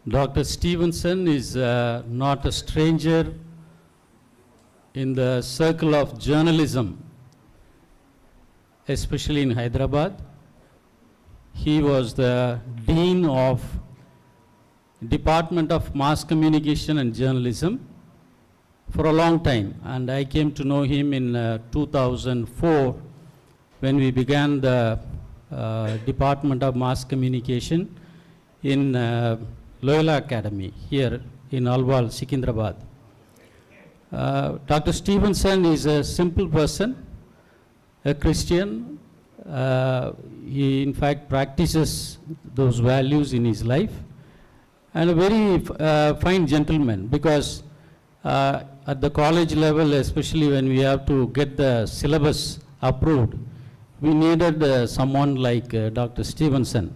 Dr. Stevenson is not a stranger in the circle of journalism, especially in Hyderabad. He was the Dean of Department of Mass Communication and Journalism for a long time, and I came to know him in 2004 when we began the Department of Mass Communication in Loyola Academy here in Alwal, Secunderabad. Dr. Stevenson is a simple person, a Christian. He in fact practices those values in his life, and a very fine gentleman, because at the college level, especially when we have to get the syllabus approved, we needed someone like Dr. Stevenson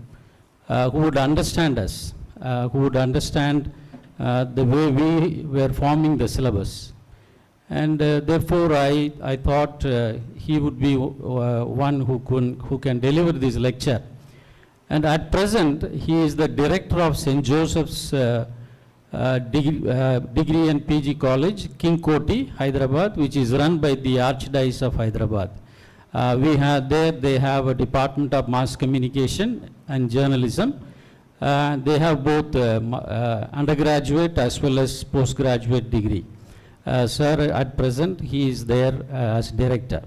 who would understand us, who would understand the way we were forming the syllabus. And therefore, I thought he would be one who can deliver this lecture. And at present, he is the director of St. Joseph's Degree and PG College, King Koti, Hyderabad, which is run by the Archdiocese of Hyderabad. They have a Department of Mass Communication and Journalism. They have both undergraduate as well as postgraduate degree. Sir, at present, he is there as director.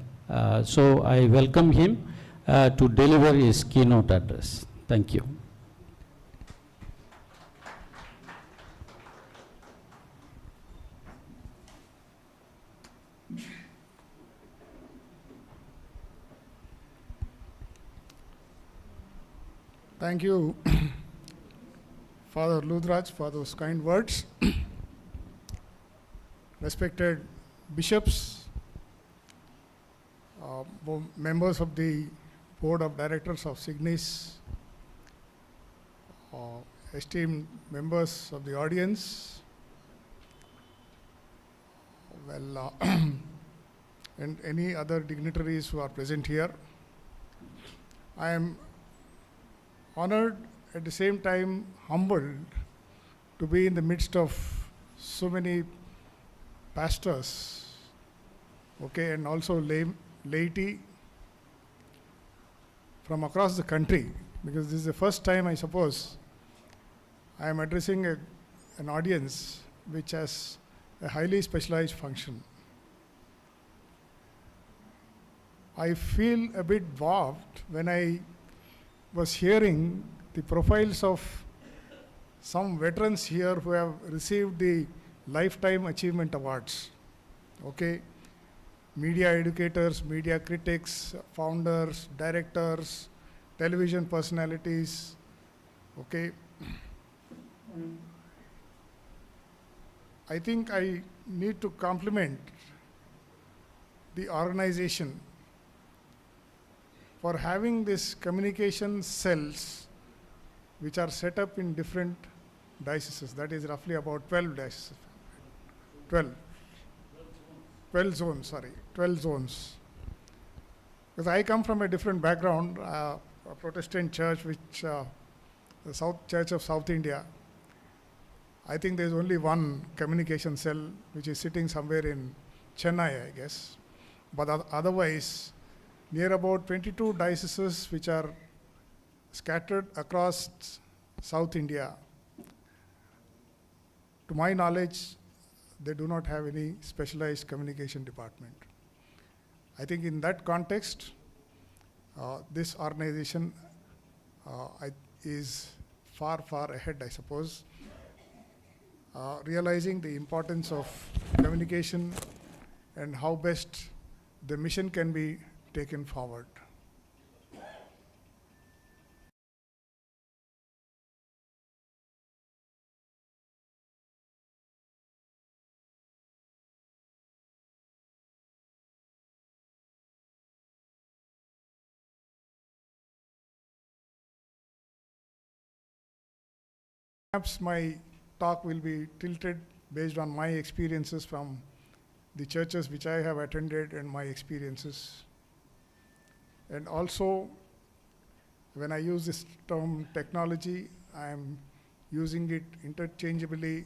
So I welcome him to deliver his keynote address. Thank you. Thank you, Father Ludraj, for those kind words. Respected bishops, members of the Board of Directors of SIGNIS, esteemed members of the audience, and any other dignitaries who are present here. I am honored, at the same time humbled, to be in the midst of so many pastors, and also laity from across the country, because this is the first time, I suppose, I am addressing an audience which has a highly specialized function. I feel a bit warped when I was hearing the profiles of some veterans here who have received the Lifetime Achievement Awards. Media educators, media critics, founders, directors, television personalities. I think I need to compliment the organization for having these communication cells which are set up in different dioceses. That is roughly about 12 dioceses. 12 zones. Because I come from a different background, a Protestant church, the South Church of South India. I think there's only one communication cell which is sitting somewhere in Chennai, I guess. But otherwise, near about 22 dioceses which are scattered across South India. To my knowledge, they do not have any specialized communication department. I think in that context, this organization is far, far ahead, I suppose, realizing the importance of communication and how best the mission can be taken forward. Perhaps my talk will be tilted based on my experiences from the churches which I have attended and my experiences. And also, when I use this term technology, I am using it interchangeably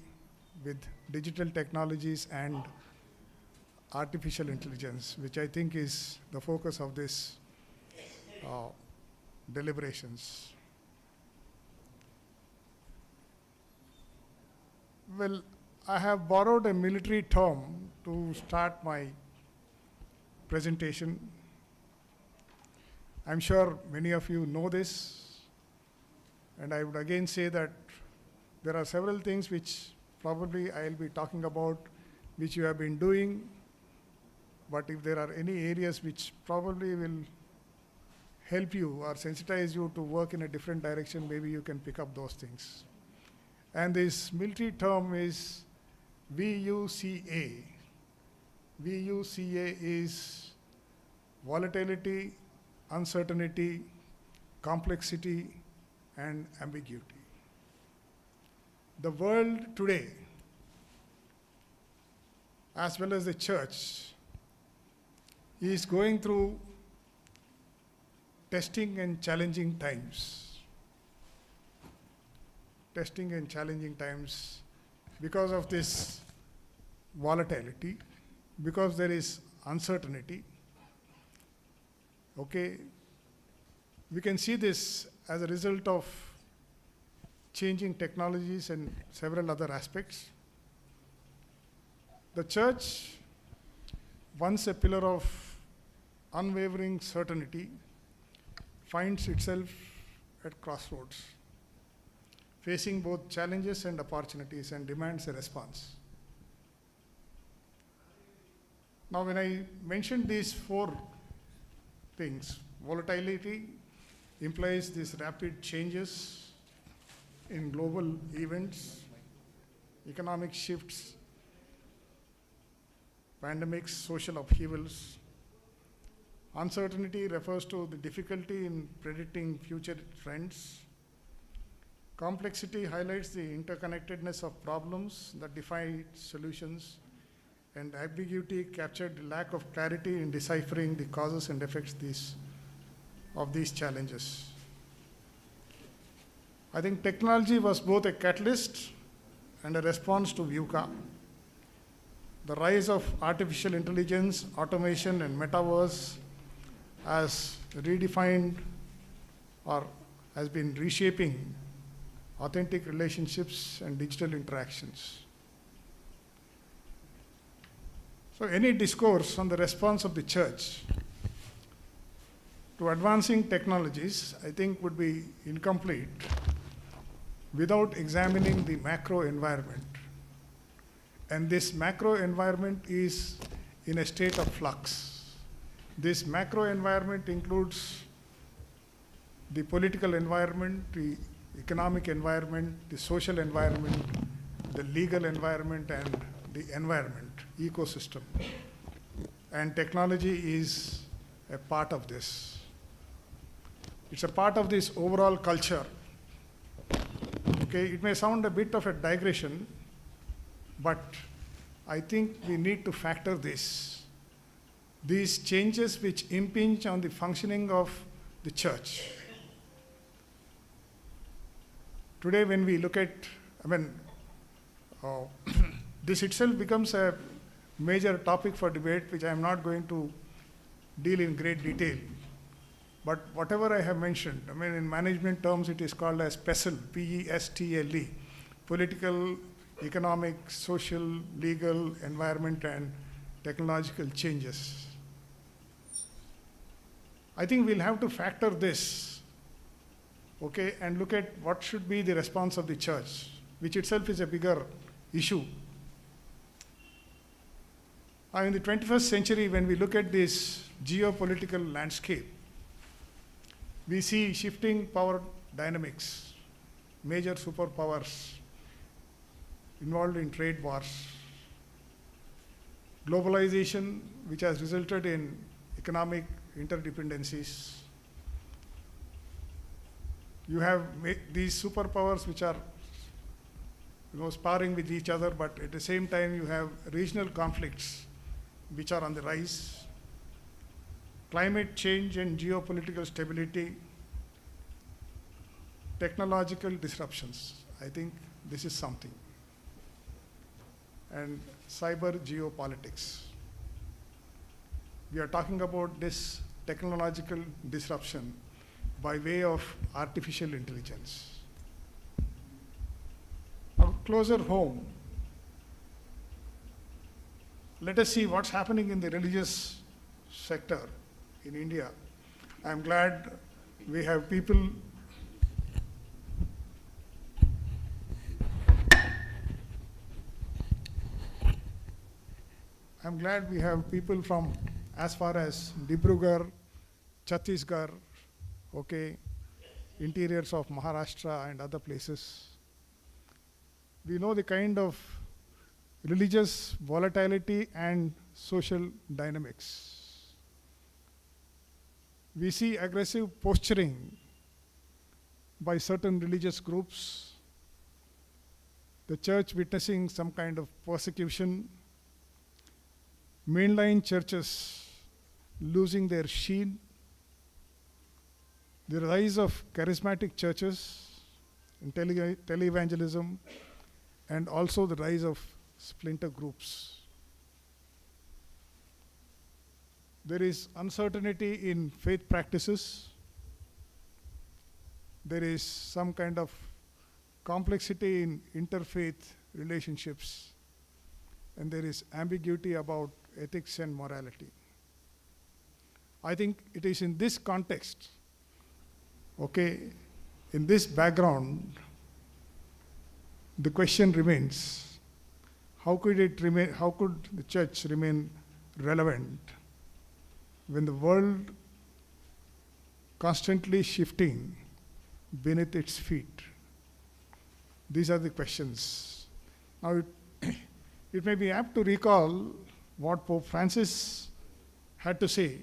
with digital technologies and artificial intelligence, which I think is the focus of this deliberations. Well, I have borrowed a military term to start my presentation. I'm sure many of you know this, and I would again say that there are several things which probably I'll be talking about, which you have been doing, but if there are any areas which probably will help you or sensitize you to work in a different direction, maybe you can pick up those things. And this military term is VUCA. VUCA is volatility, uncertainty, complexity, and ambiguity. The world today, as well as the church, is going through testing and challenging times. Testing and challenging times because of this volatility, because there is uncertainty. Okay, we can see this as a result of changing technologies and several other aspects. The church, once a pillar of unwavering certainty, finds itself at crossroads, facing both challenges and opportunities, and demands a response. Now, when I mentioned these four things, volatility implies these rapid changes in global events, economic shifts, pandemics, social upheavals. Uncertainty refers to the difficulty in predicting future trends. Complexity highlights the interconnectedness of problems that defy solutions, and ambiguity captured the lack of clarity in deciphering the causes and effects of these challenges. I think technology was both a catalyst and a response to VUCA. The rise of artificial intelligence, automation, and metaverse has redefined or has been reshaping authentic relationships and digital interactions. So any discourse on the response of the church to advancing technologies, I think, would be incomplete without examining the macro environment. And this macro environment is in a state of flux. This macro environment includes the political environment, the economic environment, the social environment, the legal environment, and the environment, ecosystem. And technology is a part of this. It's a part of this overall culture. Okay, it may sound a bit of a digression, but I think we need to factor this. These changes which impinge on the functioning of the church. Today, when we look at, this itself becomes a major topic for debate, which I am not going to deal in great detail. But whatever I have mentioned, in management terms, it is called as PESTLE, P-E-S-T-L-E, political, economic, social, legal, environment, and technological changes. I think we'll have to factor this, okay, and look at what should be the response of the church, which itself is a bigger issue. In the 21st century, when we look at this geopolitical landscape, we see shifting power dynamics, major superpowers involved in trade wars, globalization, which has resulted in economic interdependencies. You have these superpowers which are sparring with each other, but at the same time you have regional conflicts which are on the rise. Climate change and geopolitical stability, technological disruptions. I think this is something. And cyber geopolitics. We are talking about this technological disruption by way of artificial intelligence. Now, closer home, let us see what's happening in the religious sector in India. I'm glad we have people from as far as Dibrugarh, Chhattisgarh, okay, interiors of Maharashtra and other places. We know the kind of religious volatility and social dynamics. We see aggressive posturing by certain religious groups, the church witnessing some kind of persecution, mainline churches losing their sheen, the rise of charismatic churches in televangelism, and also the rise of splinter groups. There is uncertainty in faith practices. There is some kind of complexity in interfaith relationships. And there is ambiguity about ethics and morality. I think it is in this context, okay, in this background, the question remains, how could the church remain relevant when the world constantly shifting beneath its feet? These are the questions. Now, it may be apt to recall what Pope Francis had to say.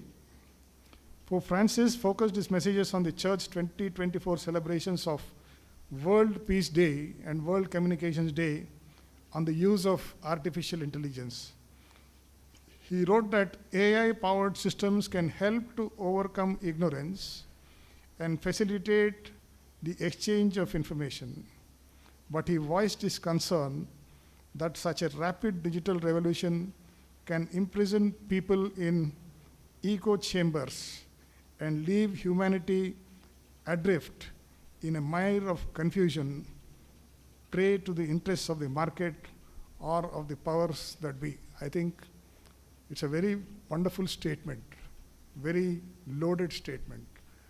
Pope Francis focused his messages on the Church 2024 celebrations of World Peace Day and World Communications Day on the use of artificial intelligence. He wrote that AI-powered systems can help to overcome ignorance and facilitate the exchange of information. But he voiced his concern that such a rapid digital revolution can imprison people in echo chambers and leave humanity adrift in a mire of confusion, prey to the interests of the market or of the powers that be. I think it's a very wonderful statement, very loaded statement.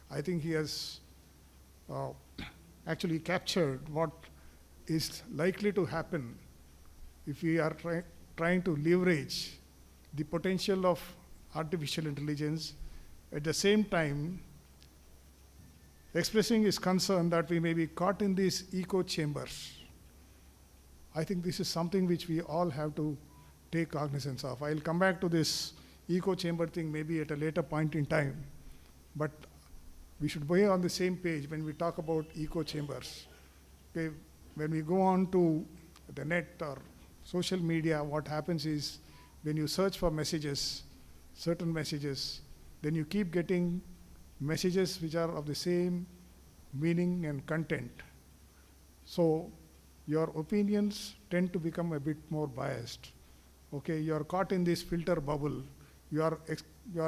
I think he has actually captured what is likely to happen if we are trying to leverage the potential of artificial intelligence, at the same time expressing his concern that we may be caught in these echo chambers. I think this is something which we all have to take cognizance of. I'll come back to this echo chamber thing maybe at a later point in time, but we should be on the same page when we talk about echo chambers. Okay, when we go on to the net or social media, what happens is when you search for messages, certain messages, then you keep getting messages which are of the same meaning and content. So your opinions tend to become a bit more biased. Okay, you are caught in this filter bubble. You are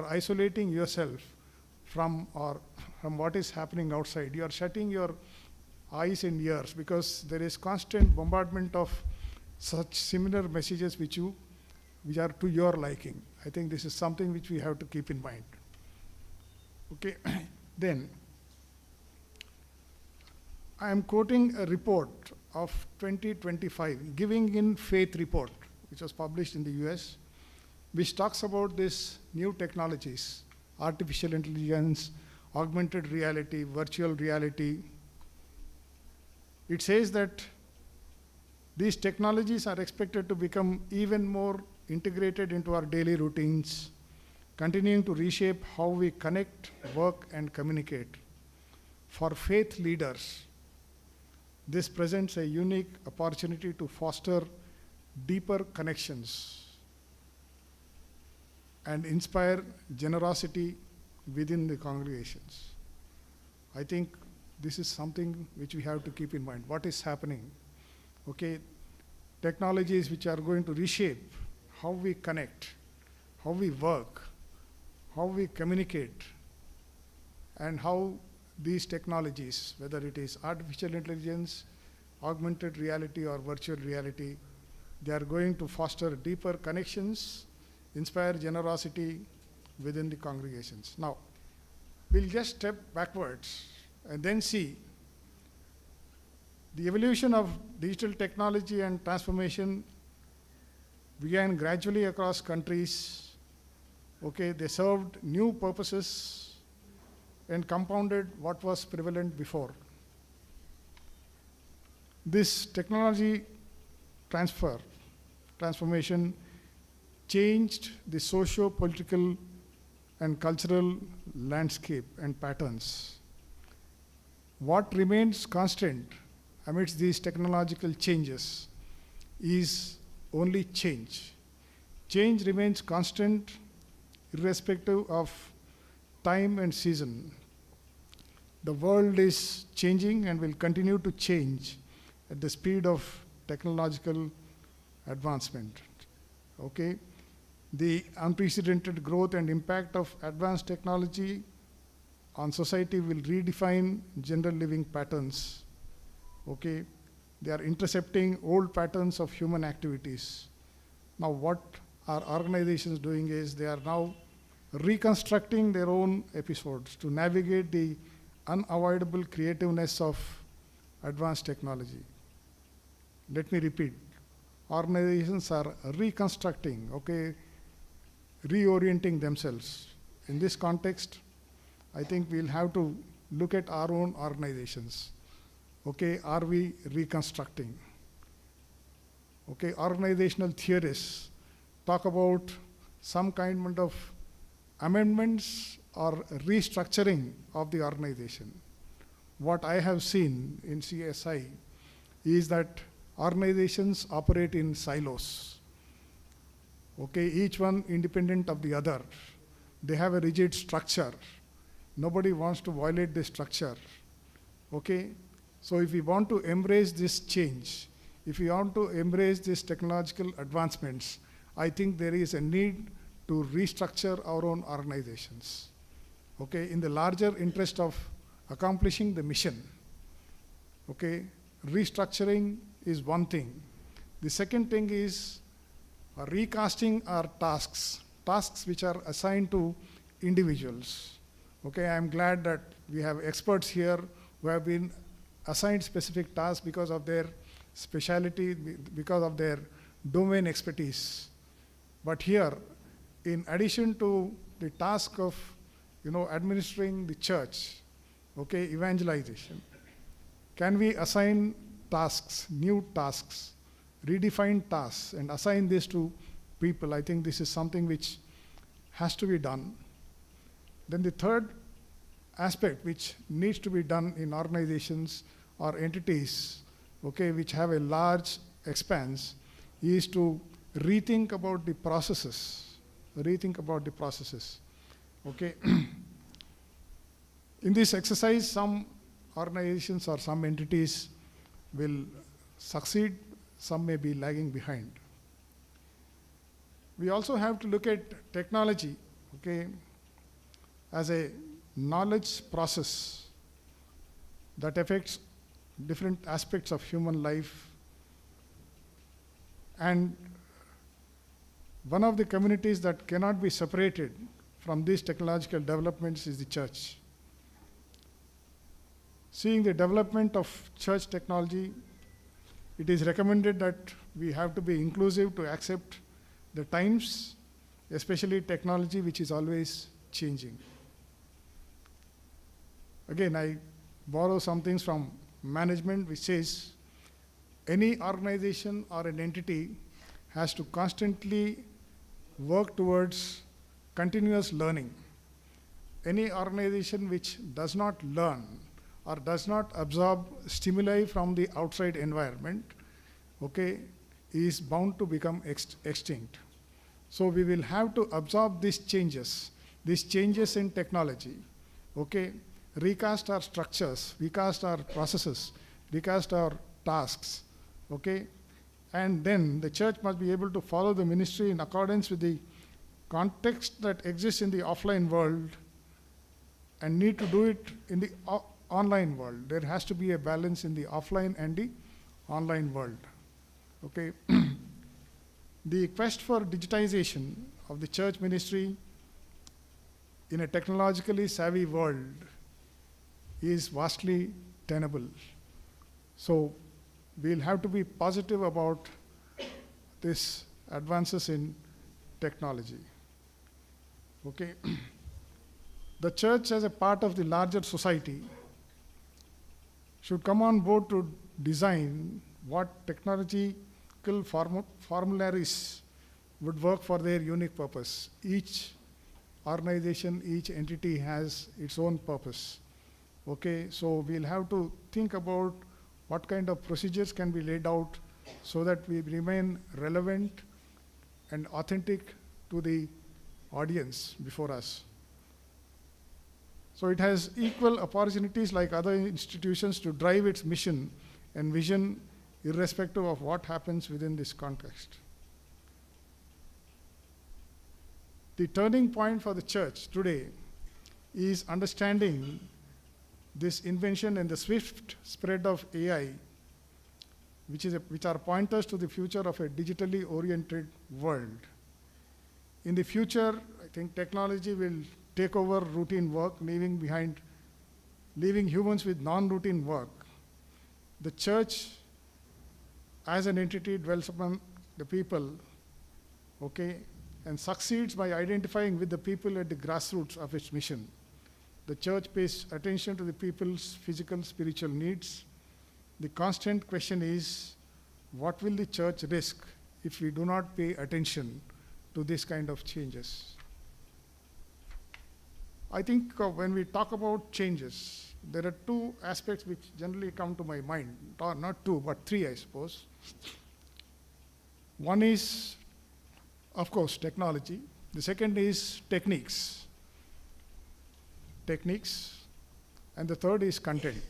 isolating yourself from what is happening outside. You are shutting your eyes and ears because there is constant bombardment of such similar messages which are to your liking. I think this is something which we have to keep in mind. Okay, then I am quoting a report of 2025, Giving in Faith report, which was published in the US, which talks about these new technologies, artificial intelligence, augmented reality, virtual reality. It says that these technologies are expected to become even more integrated into our daily routines, continuing to reshape how we connect, work, and communicate. For faith leaders, this presents a unique opportunity to foster deeper connections and inspire generosity within the congregations. I think this is something which we have to keep in mind. What is happening? Okay, technologies which are going to reshape how we connect, how we work, how we communicate, and how these technologies, whether it is artificial intelligence, augmented reality, or virtual reality, they are going to foster deeper connections, inspire generosity within the congregations. Now, we'll just step backwards and then see the evolution of digital technology and transformation began gradually across countries. Okay, they served new purposes and compounded what was prevalent before. This technology transformation changed the socio-political and cultural landscape and patterns. What remains constant amidst these technological changes is only change. Change remains constant irrespective of time and season. The world is changing and will continue to change at the speed of technological advancement. Okay? The unprecedented growth and impact of advanced technology on society will redefine general living patterns. Okay? They are intercepting old patterns of human activities. Now, what our organizations doing is they are now reconstructing their own episodes to navigate the unavoidable creativeness of advanced technology. Let me repeat. Organizations are reconstructing, okay, reorienting themselves. In this context, I think we'll have to look at our own organizations. Okay, are we reconstructing? Okay, organizational theorists talk about some kind of amendments or restructuring of the organization. What I have seen in CSI is that organizations operate in silos. Okay, each one independent of the other. They have a rigid structure. Nobody wants to violate this structure. Okay, so if we want to embrace this change, if we want to embrace these technological advancements, I think there is a need to restructure our own organizations. Okay, in the larger interest of accomplishing the mission. Okay, restructuring is one thing. The second thing is recasting our tasks which are assigned to individuals. Okay, I am glad that we have experts here who have been assigned specific tasks because of their speciality, because of their domain expertise. But here, in addition to the task of, administering the church, okay, evangelization, can we assign tasks, new tasks, redefine tasks, and assign this to people? I think this is something which has to be done. Then the third aspect which needs to be done in organizations or entities, okay, which have a large expanse, is to rethink about the processes. Okay. In this exercise, some organizations or some entities will succeed, some may be lagging behind. We also have to look at technology, okay, as a knowledge process that affects different aspects of human life. And one of the communities that cannot be separated from these technological developments is the church. Seeing the development of church technology, it is recommended that we have to be inclusive to accept the times, especially technology which is always changing. Again, I borrow some things from management which says any organization or an entity has to constantly work towards continuous learning. Any organization which does not learn or does not absorb stimuli from the outside environment, okay, is bound to become extinct. So we will have to absorb these changes in technology, okay, recast our structures, recast our processes, recast our tasks, okay? And then the church must be able to follow the ministry in accordance with the context that exists in the offline world and need to do it in the online world. There has to be a balance in the offline and the online world, okay? The quest for digitization of the church ministry in a technologically savvy world is vastly tenable. So we'll have to be positive about this advances in technology. Okay. The church as a part of the larger society should come on board to design what technological formularies would work for their unique purpose. Each organization, each entity has its own purpose. Okay, so we'll have to think about what kind of procedures can be laid out so that we remain relevant and authentic to the audience before us. So it has equal opportunities like other institutions to drive its mission and vision irrespective of what happens within this context. The turning point for the church today is understanding this invention and the swift spread of AI, which are pointers to the future of a digitally oriented world. In the future, I think technology will take over routine work, leaving humans with non-routine work. The church, as an entity, dwells among the people, okay, and succeeds by identifying with the people at the grassroots of its mission. The church pays attention to the people's physical, spiritual needs. The constant question is, what will the church risk if we do not pay attention to this kind of changes? I think when we talk about changes, there are two aspects which generally come to my mind, or not two, but three, I suppose. One is, of course, technology. The second is techniques. And the third is content.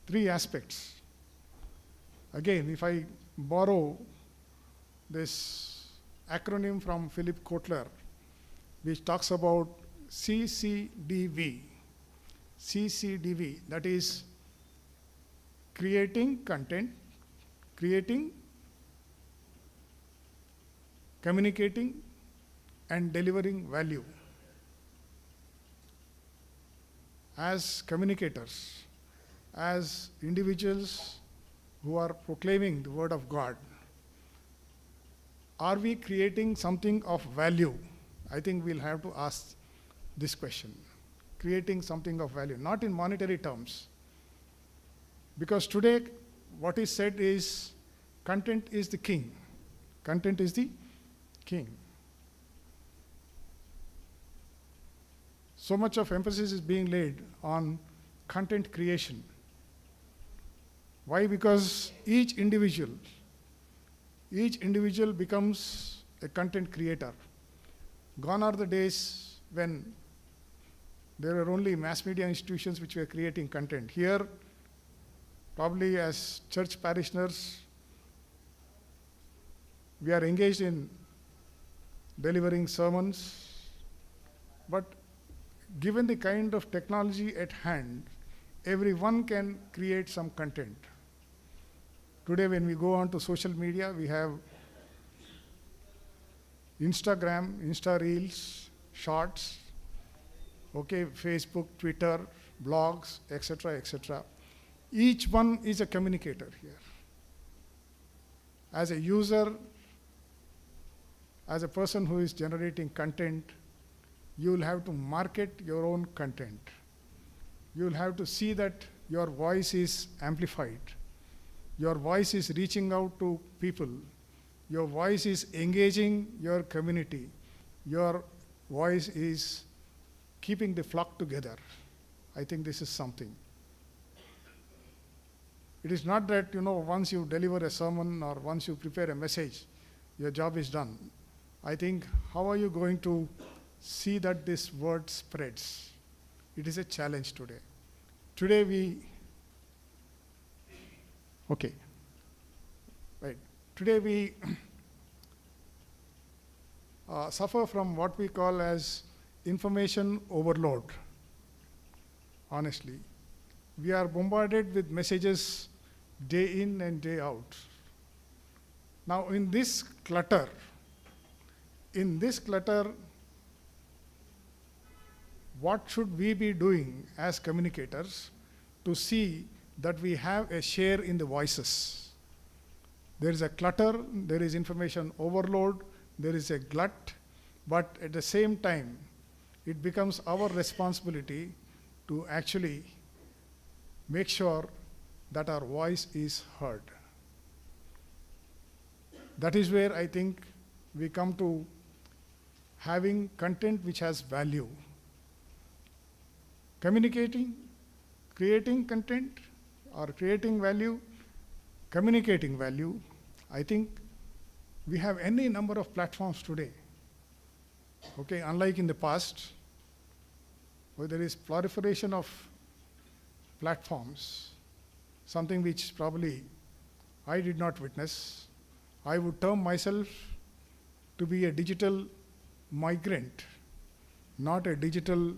Three aspects. Again, if I borrow this acronym from Philip Kotler, which talks about CCDV, that is creating content, communicating, and delivering value. As communicators, as individuals who are proclaiming the word of God, are we creating something of value? I think we'll have to ask this question. Creating something of value, not in monetary terms. Because today, what is said is, content is the king. Content is the king. So much of emphasis is being laid on content creation. Why? Because each individual becomes a content creator. Gone are the days when there were only mass media institutions which were creating content. Here, probably as church parishioners, we are engaged in delivering sermons, but given the kind of technology at hand, everyone can create some content. Today, when we go on to social media, we have Instagram, Insta Reels, Shorts, okay, Facebook, Twitter, blogs, etc., etc. Each one is a communicator here. As a user, as a person who is generating content, you will have to market your own content. You will have to see that your voice is amplified. Your voice is reaching out to people. Your voice is engaging your community. Your voice is keeping the flock together. I think this is something. It is not that, once you deliver a sermon or once you prepare a message, your job is done. I think, how are you going to see that this word spreads? it is a challenge today. Today we suffer from what we call as information overload. Honestly, we are bombarded with messages day in and day out. Now in this clutter, what should we be doing as communicators to see that we have a share in the voices? There is a clutter, there is information overload, there is a glut, but at the same time, it becomes our responsibility to actually make sure that our voice is heard. That is where I think we come to having content which has value. Communicating, creating content, or creating value, communicating value. I think we have any number of platforms today. Okay, unlike in the past, where there is proliferation of platforms, something which probably I did not witness. I would term myself to be a digital migrant, not a digital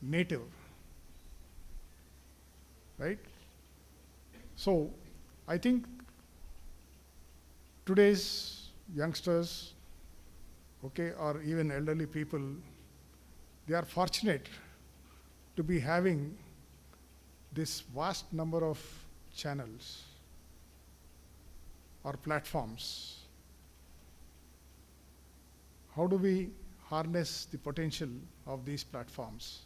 native, right? So I think today's youngsters, okay, or even elderly people, they are fortunate to be having this vast number of channels or platforms. How do we harness the potential of these platforms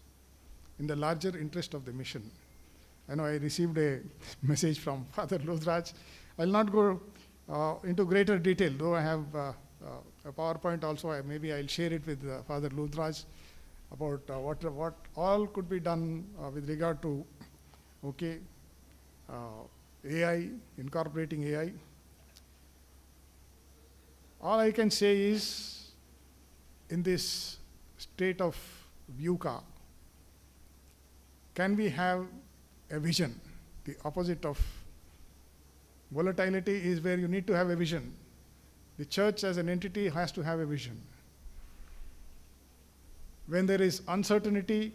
in the larger interest of the mission? I know I received a message from Father Luthraj. I'll not go into greater detail, though I have a PowerPoint also. Maybe I'll share it with Father Luthraj about what all could be done with regard to AI, incorporating AI. All I can say is, in this state of VUCA, can we have a vision? The opposite of volatility is where you need to have a vision. The church as an entity has to have a vision. When there is uncertainty,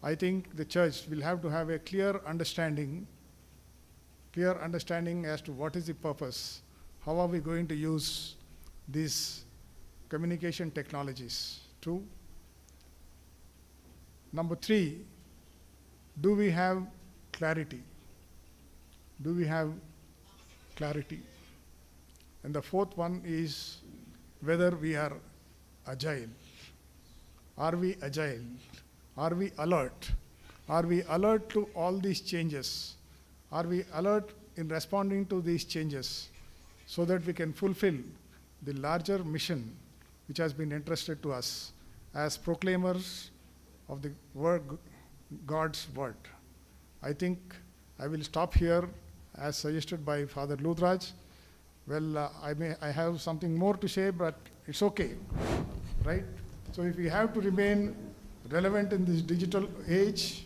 I think the church will have to have a clear understanding as to what is the purpose, how are we going to use these communication technologies. 2. Number 3, do we have clarity? Do we have clarity? And the 4th one is whether we are agile. Are we agile? Are we alert? Are we alert to all these changes? Are we alert in responding to these changes so that we can fulfill the larger mission which has been entrusted to us as proclaimers of the word, God's word? I think I will stop here as suggested by Father Luthraj. Well, I have something more to say, but it's okay, right? So if we have to remain relevant in this digital age,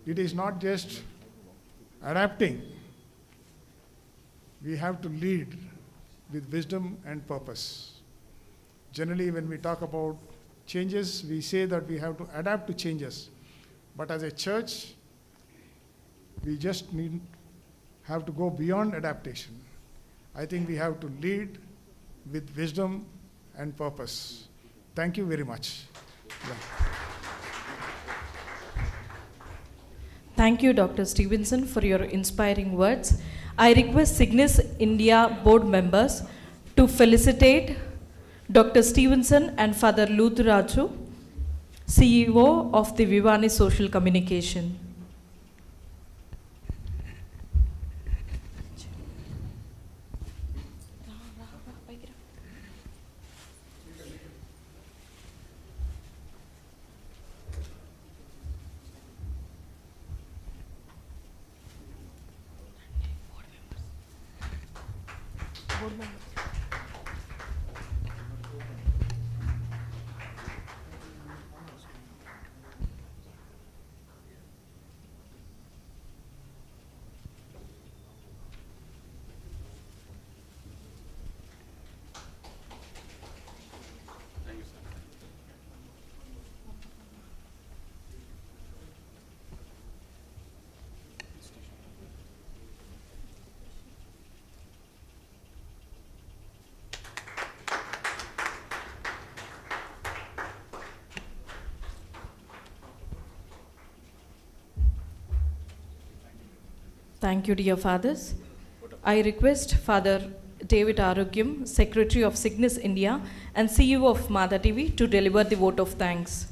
it is not just adapting. We have to lead with wisdom and purpose. Generally, when we talk about changes, we say that we have to adapt to changes. But as a church, we just have to go beyond adaptation. I think we have to lead with wisdom and purpose. Thank you very much. Yeah. Thank you, Dr. Stevenson, for your inspiring words. I request SIGNIS India board members to felicitate Dr. Stevenson and Father Luthraju, CEO of the Vivani Social Communication. Thank you, dear fathers. I request Father David Arogyam, Secretary of SIGNIS India and CEO of Mother TV, to deliver the vote of thanks.